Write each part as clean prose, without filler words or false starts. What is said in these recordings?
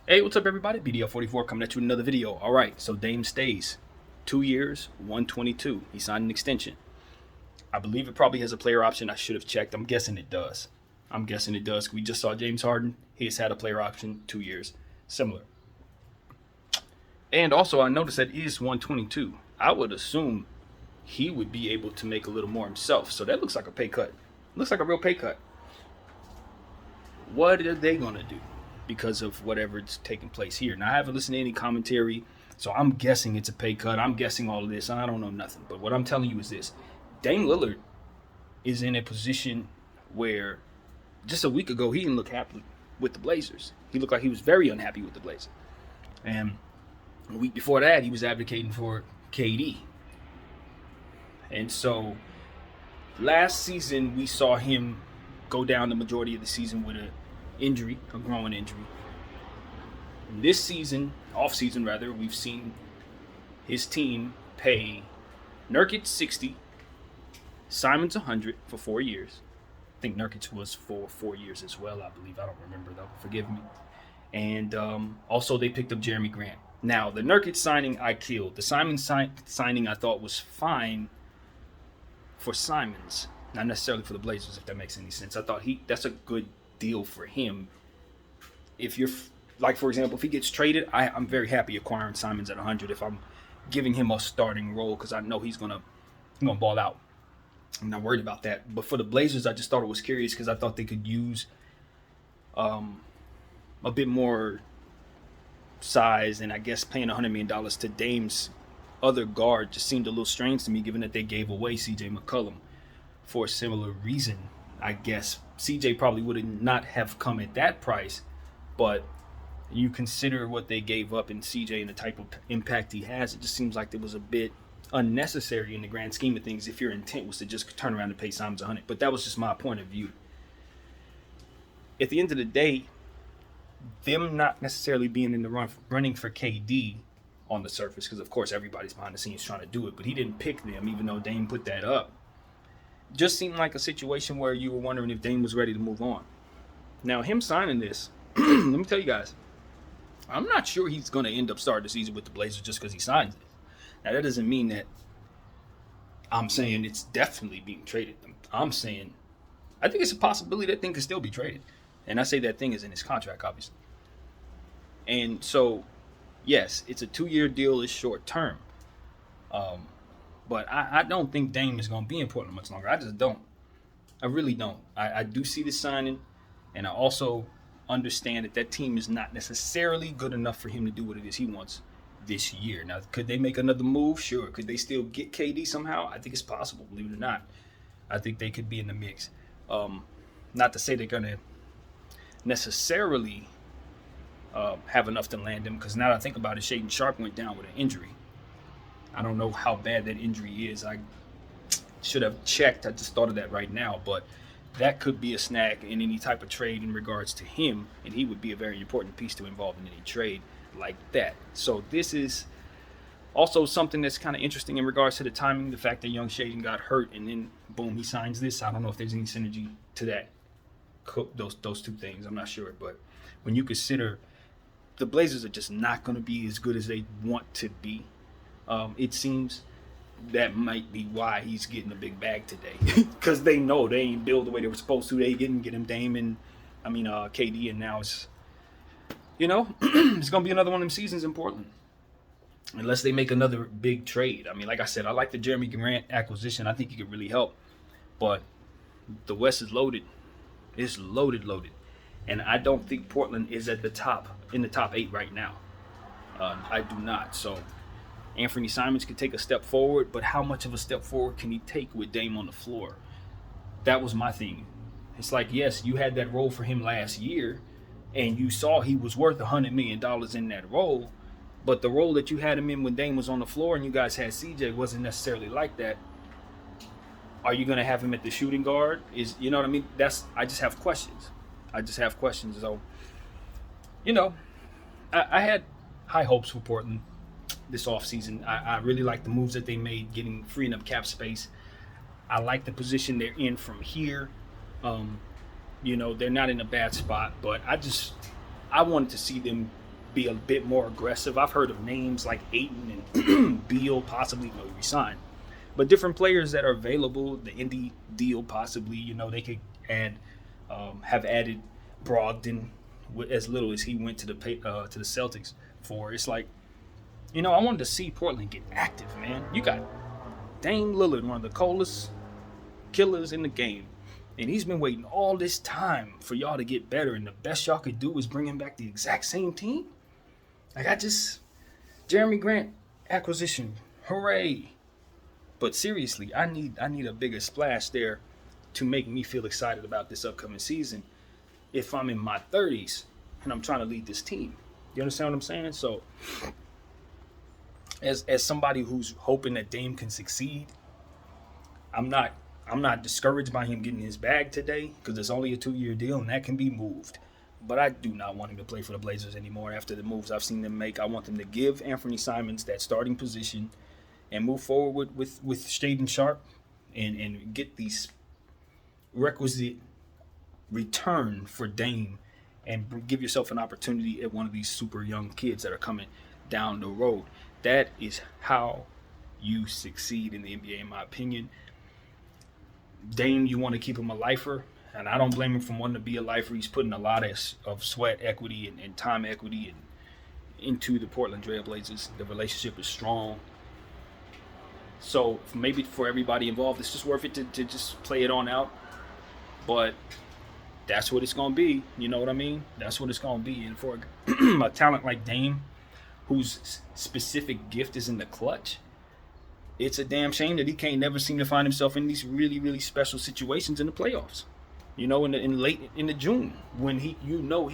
Hey, what's up, everybody? BDL44 coming at you with another video. All right, so Dame stays 2 years, 122. He signed an extension. I believe it probably has a player option. I should have checked. I'm guessing it does. We just saw James Harden. He's had a player option, 2 years, similar. And also, I noticed that is 122. I would assume he would be able to make a little more himself. So that looks like a pay cut. Looks like a real pay cut. What are they gonna do because of whatever's taking place here? Now, I haven't listened to any commentary, so I'm guessing it's a pay cut. I'm guessing all of this. I don't know nothing. But what I'm telling you is this: Dame Lillard is in a position where just a week ago he didn't look happy with the Blazers. He looked like he was very unhappy with the Blazers. And a week before that, he was advocating for KD. And so last season, we saw him go down the majority of the season with a growing injury. And this season, off season rather, we've seen his team pay Nurkic 60, Simons 100 for 4 years. I think Nurkic was for 4 years as well, I believe. I don't remember though. Forgive me. And also they picked up Jeremy Grant. Now, the Nurkic signing I killed. The Simons signing I thought was fine for Simons, not necessarily for the Blazers, if that makes any sense. I thought that's a good deal for him. If you're, like, for example, if he gets traded, I'm very happy acquiring Simons at 100 if I'm giving him a starting role, because I know he's gonna ball out. I'm not worried about that. But for the Blazers, I just thought it was curious because I thought they could use a bit more size, and I guess paying $100 million to Dame's other guard just seemed a little strange to me, given that they gave away CJ McCollum for a similar reason. I guess CJ probably would not have come at that price, but you consider what they gave up in CJ and the type of impact he has, it just seems like it was a bit unnecessary in the grand scheme of things if your intent was to just turn around and pay Simons 100. But that was just my point of view. At the end of the day, them not necessarily being in the running for KD on the surface, because of course everybody's behind the scenes trying to do it, but he didn't pick them, even though Dame put that up. Just seemed like a situation where you were wondering if Dame was ready to move on. Now, him signing this, let me tell you guys, I'm not sure he's going to end up starting the season with the Blazers just because he signs it. Now, that doesn't mean that I'm saying it's definitely being traded. I'm saying I think it's a possibility that thing could still be traded. And I say that thing is in his contract, obviously. And so, yes, it's a 2-year deal. It's short term. But I don't think Dame is going to be in Portland much longer. I just don't. I really don't. I do see the signing, and I also understand that team is not necessarily good enough for him to do what it is he wants this year. Now, could they make another move? Sure. Could they still get KD somehow? I think it's possible, believe it or not. I think they could be in the mix. Not to say they're going to necessarily have enough to land him, because now that I think about it, Shaedon Sharpe went down with an injury. I don't know how bad that injury is. I should have checked. I just thought of that right now. But that could be a snag in any type of trade in regards to him, and he would be a very important piece to involve in any trade like that. So this is also something that's kind of interesting in regards to the timing, the fact that young Shaedon got hurt and then boom, he signs this. I don't know if there's any synergy to that. Those two things, I'm not sure. But when you consider the Blazers are just not going to be as good as they want to be, it seems that might be why he's getting a big bag today, because they know they ain't build the way they were supposed to. They didn't get him Dame and KD, and now it's it's gonna be another one of them seasons in Portland unless they make another big trade. I mean, like I said, I like the Jeremy Grant acquisition. I think he could really help, but the West is loaded. It's loaded, and I don't think Portland is at the top 8 right now. I do not. So Anthony Simons could take a step forward, but how much of a step forward can he take with Dame on the floor? That was my thing. It's like, yes, you had that role for him last year, and you saw he was worth $100 million in that role, but the role that you had him in when Dame was on the floor and you guys had CJ wasn't necessarily like that. Are you going to have him at the shooting guard? You know what I mean? I just have questions. So, I had high hopes for Portland this offseason. I really like the moves that they made, freeing up cap space. I like the position they're in from here. They're not in a bad spot, but I wanted to see them be a bit more aggressive. I've heard of names like Ayton and Beal possibly resign, but different players that are available. The Indy deal possibly, they could add, have added Brogdon as little as he went to the Celtics for. It's like, I wanted to see Portland get active, man. You got Dame Lillard, one of the coldest killers in the game. And he's been waiting all this time for y'all to get better. And the best y'all could do is bring him back the exact same team. Like, Jeremy Grant acquisition. Hooray. But seriously, I need a bigger splash there to make me feel excited about this upcoming season if I'm in my 30s and I'm trying to lead this team. You understand what I'm saying? So, as somebody who's hoping that Dame can succeed, I'm not discouraged by him getting his bag today because it's only a 2-year deal and that can be moved. But I do not want him to play for the Blazers anymore after the moves I've seen them make. I want them to give Anthony Simons that starting position and move forward with Shaedon Sharpe and get these requisite return for Dame and give yourself an opportunity at one of these super young kids that are coming down the road. That is how you succeed in the NBA, in my opinion. Dame, you want to keep him a lifer, and I don't blame him for wanting to be a lifer. He's putting a lot of sweat equity and time equity into the Portland Trail Blazers. The relationship is strong. So maybe for everybody involved, it's just worth it to just play it on out. But that's what it's going to be. You know what I mean? That's what it's going to be. And for a talent like Dame, whose specific gift is in the clutch, it's a damn shame that he can't never seem to find himself in these really, really special situations in the playoffs. In late in the June when he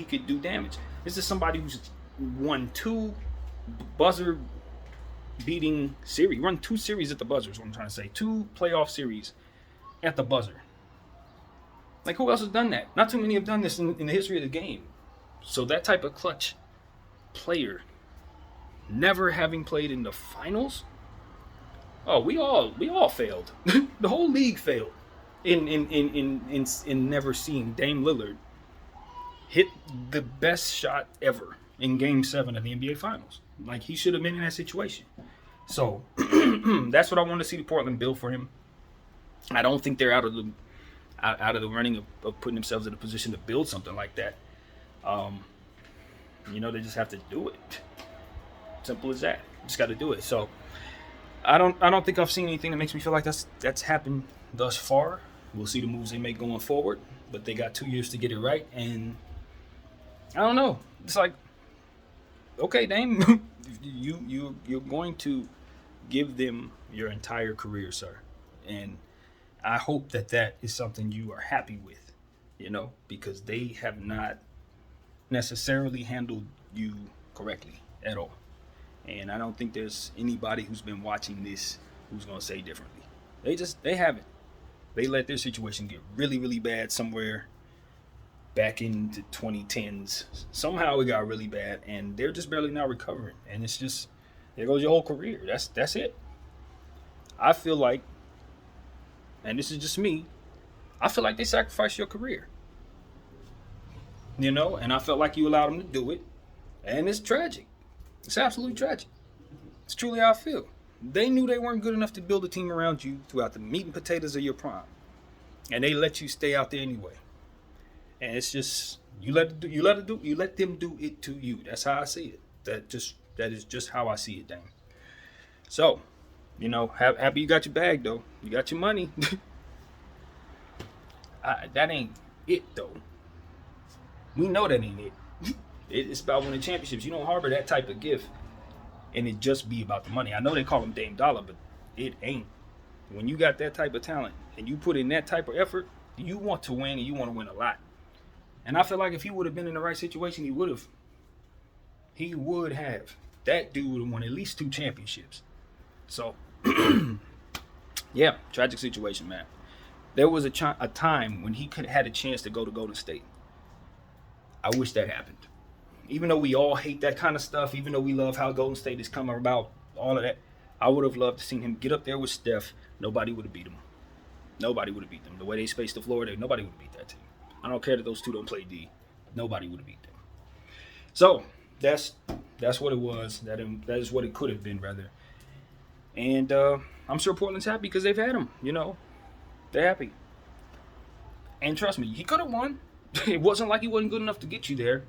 could do damage. This is somebody who's won 2 buzzer beating series, run 2 series at the buzzer is what I'm trying to say. 2 playoff series at the buzzer. Like, who else has done that? Not too many have done this in the history of the game. So that type of clutch player, never having played in the finals. Oh, we all failed. The whole league failed in never seeing Dame Lillard hit the best shot ever in Game 7 of the NBA Finals. Like, he should have been in that situation. So that's what I want to see the Portland build for him. I don't think they're out of the running of putting themselves in a position to build something like that. They just have to do it. Simple as that. Just got to do it. So I don't think I've seen anything that makes me feel like that's happened thus far. We'll see the moves they make going forward, but they got 2 years to get it right, and I don't know. It's like, okay, Dame, you're going to give them your entire career, sir, and I hope that is something you are happy with, because they have not necessarily handled you correctly at all. And I don't think there's anybody who's been watching this who's going to say differently. They haven't. They let their situation get really, really bad somewhere back in the 2010s. Somehow it got really bad, and they're just barely now recovering. And it's just, there goes your whole career. That's it. I feel like, and this is just me, I feel like they sacrificed your career. And I felt like you allowed them to do it. And it's tragic. It's absolutely tragic. It's truly how I feel. They knew they weren't good enough to build a team around you throughout the meat and potatoes of your prime, and they let you stay out there anyway. And it's just you let them do it to you. That's how I see it. That is just how I see it, Dame. So, happy you got your bag though. You got your money. That ain't it though. We know that ain't it. It's about winning championships. You don't harbor that type of gift and it just be about the money. I know they call him Dame Dollar, but it ain't. When you got that type of talent and you put in that type of effort, you want to win, and you want to win a lot. And I feel like if he would have been in the right situation, he would have. That dude would have won at least 2 championships. So, yeah, tragic situation, man. There was a time when he could have had a chance to go to Golden State. I wish that happened. Even though we all hate that kind of stuff, even though we love how Golden State is coming about, all of that, I would have loved to see him get up there with Steph. Nobody would have beat him. Nobody would have beat them. The way they spaced the floor, nobody would have beat that team. I don't care that those two don't play D. Nobody would have beat them. So, that's That's what it was. That is what it could have been, rather. And I'm sure Portland's happy because they've had him. They're happy. And trust me, he could have won. It wasn't like he wasn't good enough to get you there.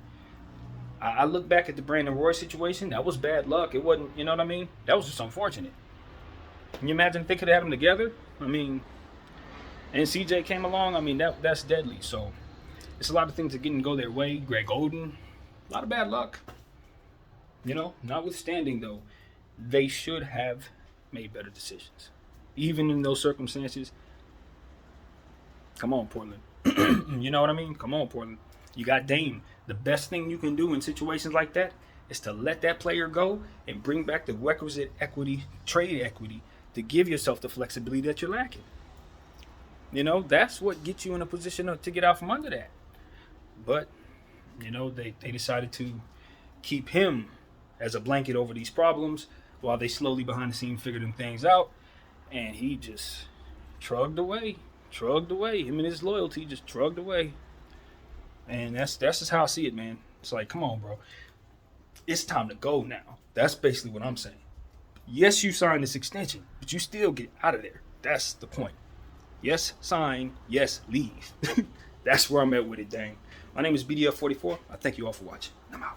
I look back at the Brandon Roy situation. That was bad luck. It wasn't, you know what I mean? That was just unfortunate. Can you imagine if they could have had them together? I mean, and CJ came along. I mean, that's deadly. So it's a lot of things that didn't go their way. Greg Oden, a lot of bad luck. Notwithstanding, though, they should have made better decisions. Even in those circumstances, come on, Portland. You know what I mean? Come on, Portland. You got Dame. The best thing you can do in situations like that is to let that player go and bring back the requisite equity, trade equity, to give yourself the flexibility that you're lacking. That's what gets you in a position to get out from under that. But, they decided to keep him as a blanket over these problems while they slowly behind the scenes figured them things out. And he just shrugged away. Him and his loyalty just shrugged away. And that's just how I see it, man. It's like, come on, bro. It's time to go now. That's basically what I'm saying. Yes, you signed this extension, but you still get out of there. That's the point. Yes, sign. Yes, leave. That's where I'm at with it, dang. My name is BDF44. I thank you all for watching. I'm out.